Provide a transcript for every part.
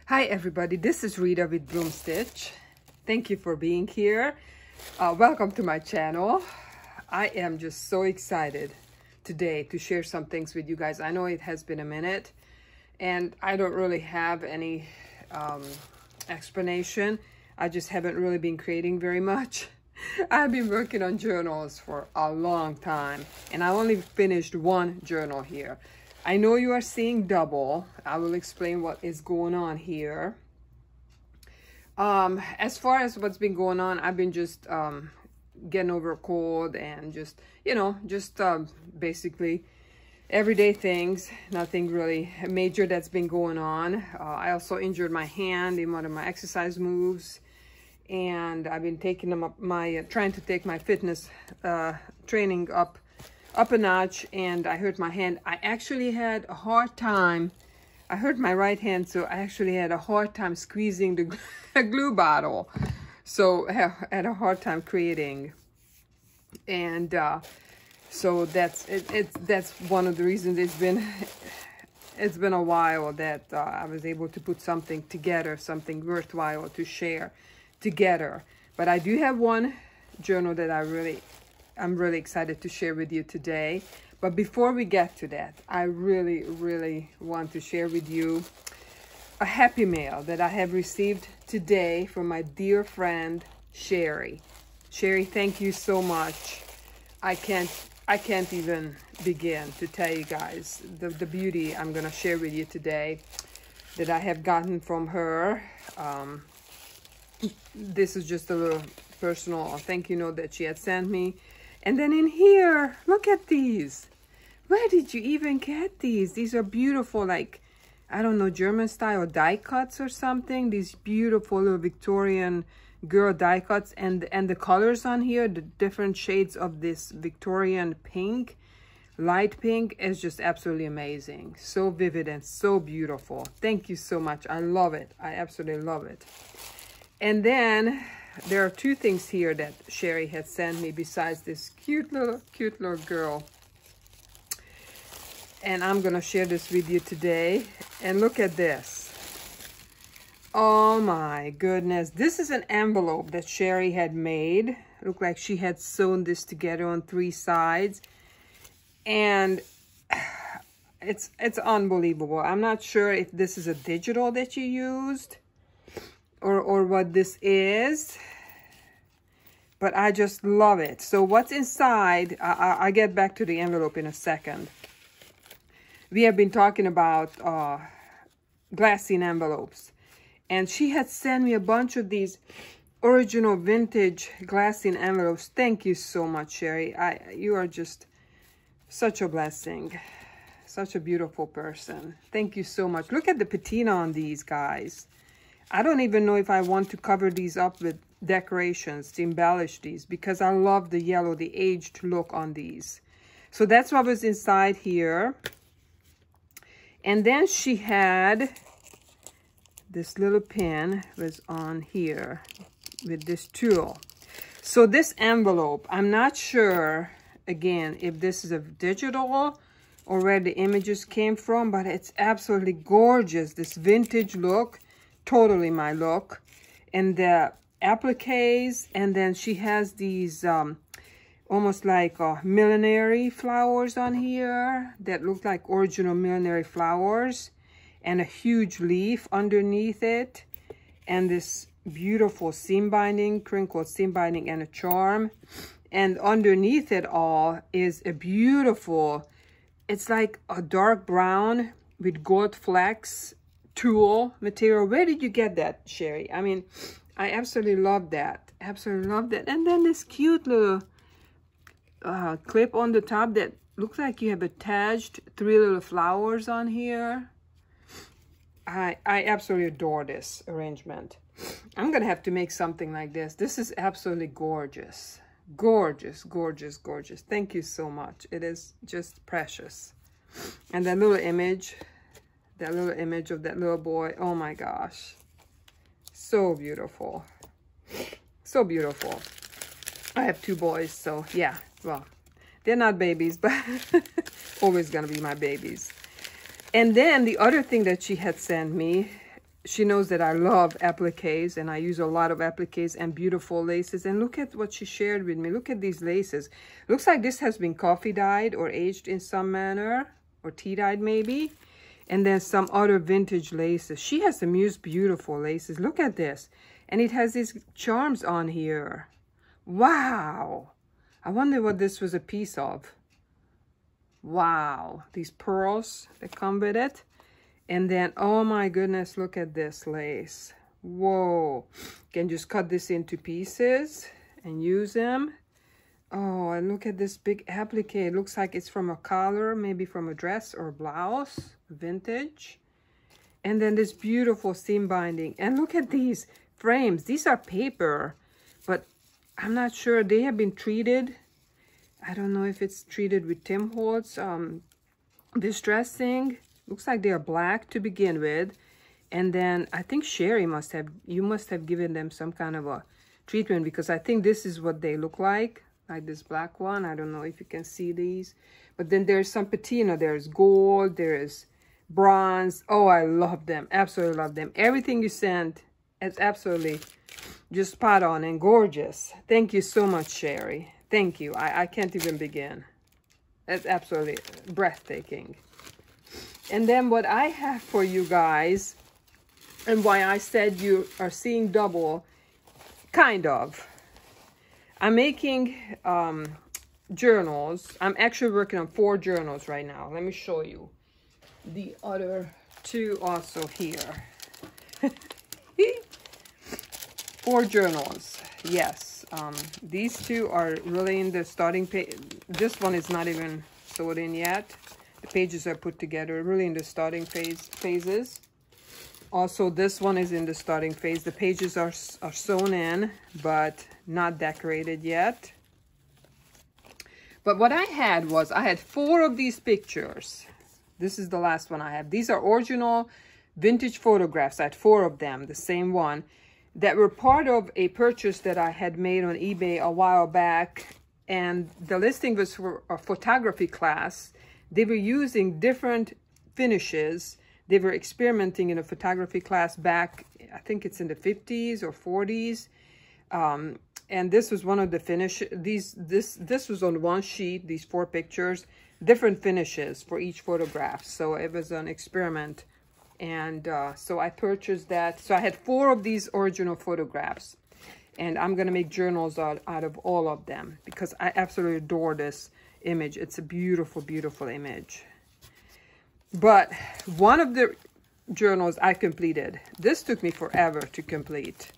Hi everybody, this is Rita with Broom Stitch. Thank you for being here. Welcome to my channel. I am just so excited today to share some things with you guys. I know it has been a minute and I don't really have any explanation. I just haven't really been creating very much. I've been working on journals for a long time and I only finished one journal here. I know you are seeing double. I will explain what is going on here. As far as what's been going on, I've been just getting over a cold and just, basically everyday things. Nothing really major that's been going on. I also injured my hand in one of my exercise moves. And I've been taking trying to take my fitness training up a notch, and I hurt my hand. I actually had a hard time. I hurt my right hand, so I actually had a hard time squeezing the glue bottle. So I had a hard time creating. And so that's one of the reasons it's been a while that I was able to put something together, something worthwhile to share together. But I do have one journal that I'm really excited to share with you today. But before we get to that, I really want to share with you a happy mail that I have received today from my dear friend Sherri. Sherri, thank you so much. I can't even begin to tell you guys the beauty I'm gonna share with you today that I have gotten from her. This is just a little personal thank you note that she had sent me. And then in here, look at these. Where did you even get these? These are beautiful, like, I don't know, German style die cuts or something. These beautiful little Victorian girl die cuts. And the colors on here, the different shades of this Victorian pink, light pink, is just absolutely amazing. So vivid and so beautiful. Thank you so much. I love it. I absolutely love it. And then there are two things here that Sherri had sent me besides this cute little girl. And I'm gonna share this with you today. And look at this. Oh my goodness. This is an envelope that Sherri had made. Looked like she had sewn this together on 3 sides. And it's unbelievable. I'm not sure if this is a digital that you used or what this is, but I just love it. So what's inside, I'll get back to the envelope in a second. We have been talking about glassine envelopes, and she had sent me a bunch of these original vintage glassine envelopes. Thank you so much, Sherri. You are just such a blessing, such a beautiful person. Thank you so much. Look at the patina on these, guys. I don't even know if I want to cover these up with decorations to embellish these, because I love the yellow, the aged look on these. So that's what was inside here. And then she had this little pin was on here with this tool. So this envelope, I'm not sure, again, if this is a digital or where the images came from, but it's absolutely gorgeous. This vintage look. Totally my look. And the appliques, and then she has these almost like millinery flowers on here that look like original millinery flowers, and a huge leaf underneath it, and this beautiful seam binding, crinkled seam binding, and a charm. And underneath it all is a beautiful, it's like a dark brown with gold flecks tulle material. Where did you get that, Sherri? I mean, I absolutely love that. Absolutely love that. And then this cute little clip on the top that looks like you have attached 3 little flowers on here. I absolutely adore this arrangement. I'm gonna have to make something like this. This is absolutely gorgeous. Gorgeous, gorgeous, gorgeous. Thank you so much. It is just precious. And that little image of that little boy, oh my gosh, so beautiful, so beautiful. I have 2 boys, so yeah, well, they're not babies, but always gonna be my babies. And then the other thing that she had sent me, she knows that I love appliques, and I use a lot of appliques and beautiful laces. And look at what she shared with me. Look at these laces. Looks like this has been coffee dyed or aged in some manner, or tea dyed maybe. And then some other vintage laces. She has some used beautiful laces. Look at this. And it has these charms on here. Wow. I wonder what this was a piece of. Wow. These pearls that come with it. And then, oh my goodness, look at this lace. Whoa. You can just cut this into pieces and use them. Oh, and look at this big applique. It looks like it's from a collar, maybe from a dress or a blouse, vintage. And then this beautiful seam binding. And look at these frames. These are paper, but I'm not sure. They have been treated. I don't know if it's treated with Tim Holtz distressing. Looks like they are black to begin with. And then I think Sherri must have given them some kind of a treatment, because I think this is what they look like this black one. I don't know if you can see these. But then there's some patina. There's gold. There's bronze. Oh, I love them. Absolutely love them. Everything you sent is absolutely just spot on and gorgeous. Thank you so much, Sherri. Thank you. I can't even begin. That's absolutely breathtaking. And then what I have for you guys, and why I said you are seeing double, kind of. I'm making journals. I'm actually working on 4 journals right now. Let me show you the other 2 also here. 4 journals, yes. These 2 are really in the starting page. This one is not even sewed in yet. The pages are put together, really in the starting phases. Also, this one is in the starting phase. The pages are sewn in, but not decorated yet. But what I had 4 of these pictures. This is the last one I have. These are original vintage photographs. I had 4 of them, the same one, that were part of a purchase that I had made on eBay a while back. And the listing was for a photography class. They were using different finishes. They were experimenting in a photography class back, I think it's in the 50s or 40s. And this was one of the finishes. This was on one sheet, these 4 pictures, different finishes for each photograph. So it was an experiment. And so I purchased that. So I had 4 of these original photographs. And I'm going to make journals out of all of them, because I absolutely adore this image. It's a beautiful, beautiful image. But one of the journals I completed. This took me forever to complete,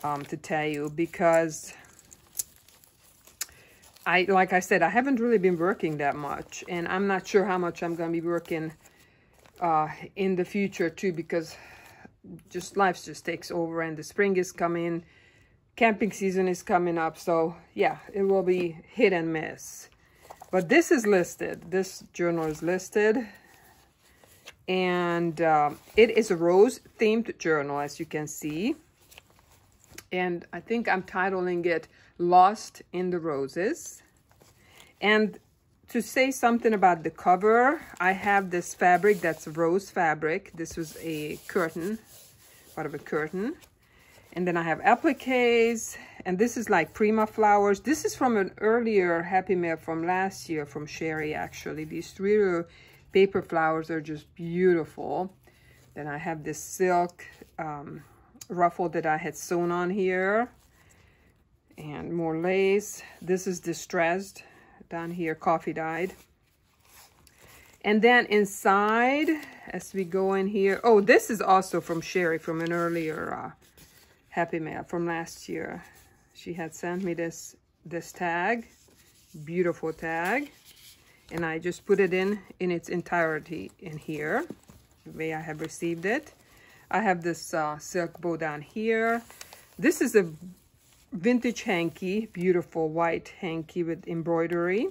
to tell you, because like I said, I haven't really been working that much, and I'm not sure how much I'm going to be working in the future too, because life just takes over, and the spring is coming, camping season is coming up, so yeah, it will be hit and miss. But this is listed. This journal is listed. And it is a rose-themed journal, as you can see. And I think I'm titling it Lost in the Roses. And to say something about the cover, I have this fabric that's rose fabric. This was a curtain, part of a curtain. And then I have appliques, and this is like Prima flowers. This is from an earlier Happy Mail from last year, from Sherri, actually. These 3 paper flowers are just beautiful. Then I have this silk ruffle that I had sewn on here. And more lace. This is distressed down here, coffee dyed. And then inside, as we go in here, oh, this is also from Sherri, from an earlier Happy Mail from last year. She had sent me this tag, beautiful tag, and I just put it in its entirety in here, the way I have received it. I have this silk bow down here. This is a vintage hanky, beautiful white hanky with embroidery.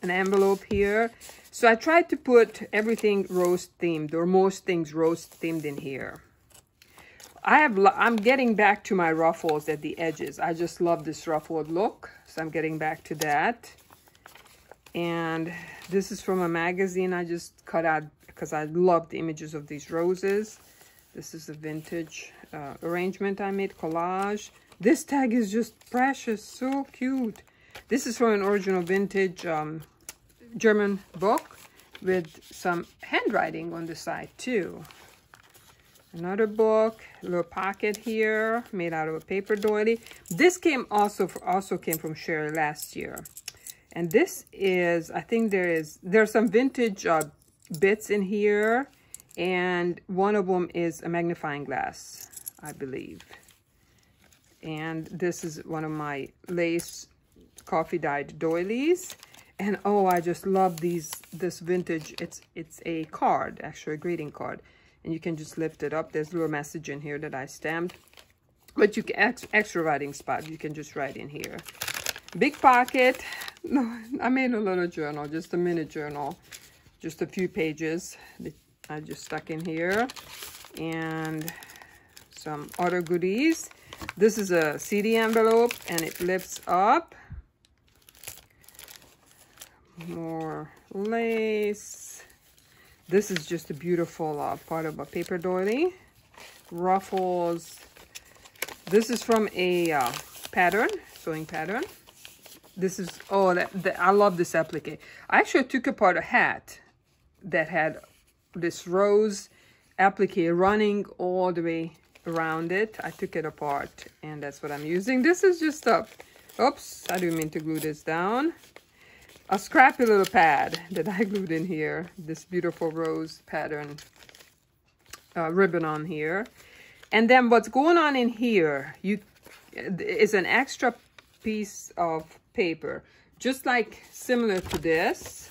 An envelope here. So I tried to put everything rose themed, or most things rose themed in here. I'm getting back to my ruffles at the edges. I just love this ruffled look, so I'm getting back to that. And this is from a magazine I just cut out because I love the images of these roses. This is a vintage arrangement I made, collage. This tag is just precious, so cute. This is from an original vintage German book with some handwriting on the side too. Another book, a little pocket here, made out of a paper doily. This came also came from Sherri last year. And this is, I think there are some vintage bits in here, and one of them is a magnifying glass, I believe. And this is one of my lace coffee dyed doilies. And oh, I just love this vintage. It's a card, actually a greeting card. And you can just lift it up. There's a little message in here that I stamped. But you can, extra writing spot, you can just write in here. Big pocket. No, I made a little journal, just a mini journal. Just a few pages that I just stuck in here. And some other goodies. This is a CD envelope, and it lifts up. More lace. This is just a beautiful part of a paper doily. Ruffles. This is from a pattern, sewing pattern. This is, oh, I love this applique. I actually took apart a hat that had this rose applique running all the way around it. I took it apart, and that's what I'm using. This is just a, oops, I didn't mean to glue this down. A scrappy little pad that I glued in here. This beautiful rose pattern ribbon on here. And then what's going on in here is an extra piece of paper, just like similar to this.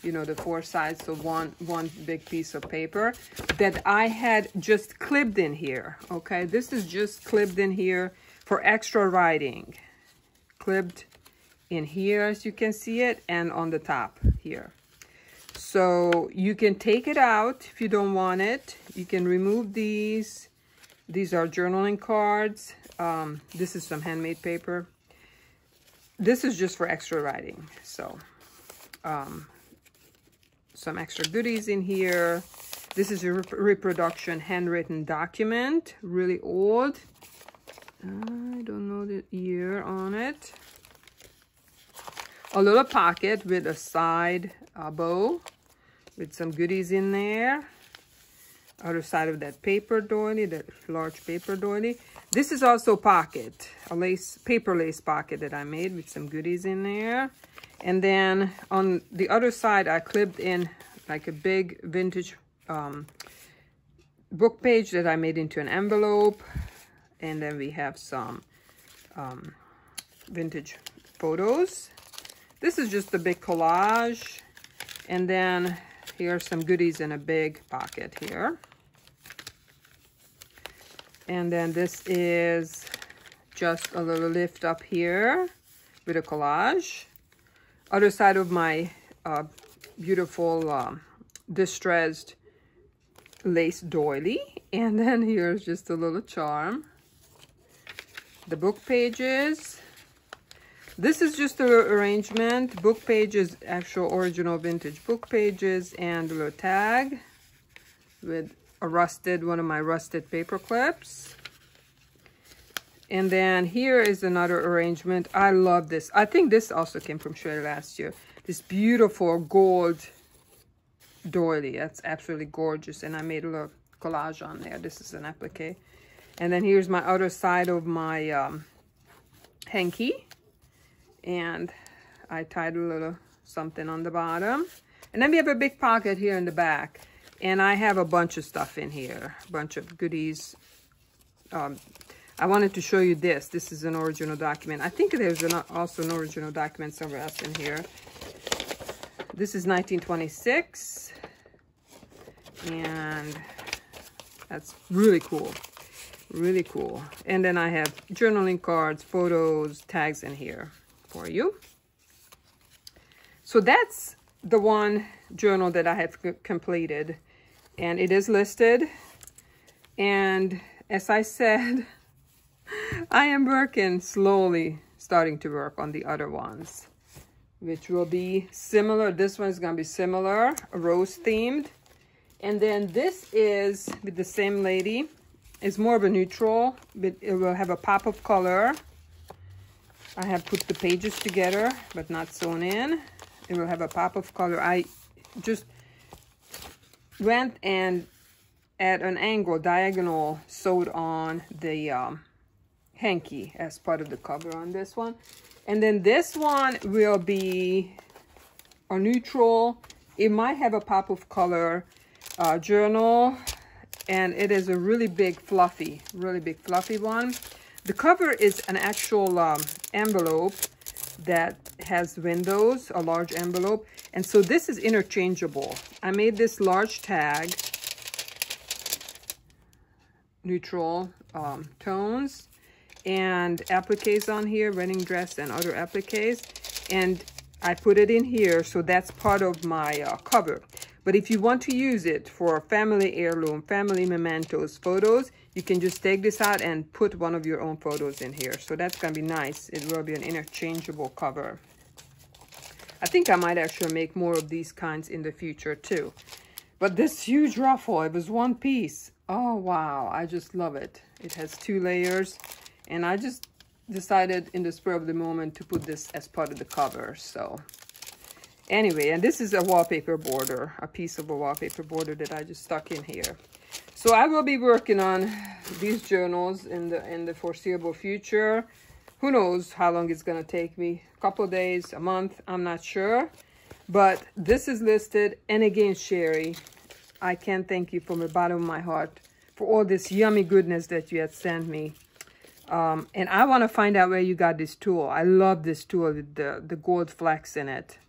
You know, the four sides of one big piece of paper that I had just clipped in here. Okay, this is just clipped in here for extra writing. Clipped in here, as you can see it, and on the top here. So you can take it out if you don't want it. You can remove these. These are journaling cards. This is some handmade paper. This is just for extra writing. So some extra goodies in here. This is a reproduction handwritten document, really old. I don't know the year on it. A little pocket with a side bow with some goodies in there. Other side of that paper doily, that large paper doily. This is also pocket, a paper lace pocket that I made with some goodies in there. And then on the other side, I clipped in like a big vintage book page that I made into an envelope. And then we have some vintage photos. This is just a big collage. And then here are some goodies in a big pocket here. And then this is just a little lift up here with a collage. Other side of my beautiful distressed lace doily. And then here's just a little charm. The book pages. This is just a arrangement. Book pages, actual original vintage book pages, and a little tag with a one of my rusted paper clips. And then here is another arrangement. I love this. I think this also came from Sherri last year. This beautiful gold doily. That's absolutely gorgeous. And I made a little collage on there. This is an applique. And then here's my other side of my hanky. And I tied a little something on the bottom. And then we have a big pocket here in the back. And I have a bunch of stuff in here. A bunch of goodies. I wanted to show you this. This is an original document. I think there's also an original document somewhere else in here. This is 1926. And that's really cool. Really cool. And then I have journaling cards, photos, tags in here for you. So that's the one journal that I have completed. And it is listed. And as I said, I am working slowly, starting to work on the other ones, which will be similar. This one is going to be similar, rose themed. And then this is with the same lady. It's more of a neutral, but it will have a pop of color. I have put the pages together, but not sewn in. It will have a pop of color. I just went and at an angle, diagonal, sewed on the hanky as part of the cover on this one. And then this one will be a neutral. It might have a pop of color journal, and it is a really big fluffy one. The cover is an actual envelope that has windows, a large envelope, and so this is interchangeable. I made this large tag, neutral tones, and appliques on here, wedding dress and other appliques, and I put it in here, so that's part of my cover. But if you want to use it for family heirloom, family mementos, photos, you can just take this out and put one of your own photos in here. So that's gonna be nice. It will be an interchangeable cover. I think I might actually make more of these kinds in the future too. But this huge ruffle, it was one piece. Oh wow, I just love it. It has 2 layers, and I just decided in the spur of the moment to put this as part of the cover. So anyway, and this is a wallpaper border, a piece of a wallpaper border that I just stuck in here. So I will be working on these journals in the foreseeable future. Who knows how long it's gonna take me? A couple days, a month, I'm not sure. But this is listed. And again, Sherri, I can't thank you from the bottom of my heart for all this yummy goodness that you had sent me. And I want to find out where you got this tulle. I love this tulle with the gold flecks in it.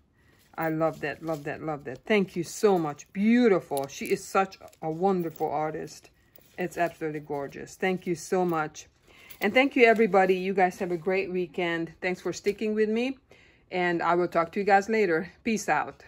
I love that, love that, love that. Thank you so much. Beautiful. She is such a wonderful artist. It's absolutely gorgeous. Thank you so much. And thank you, everybody. You guys have a great weekend. Thanks for sticking with me. And I will talk to you guys later. Peace out.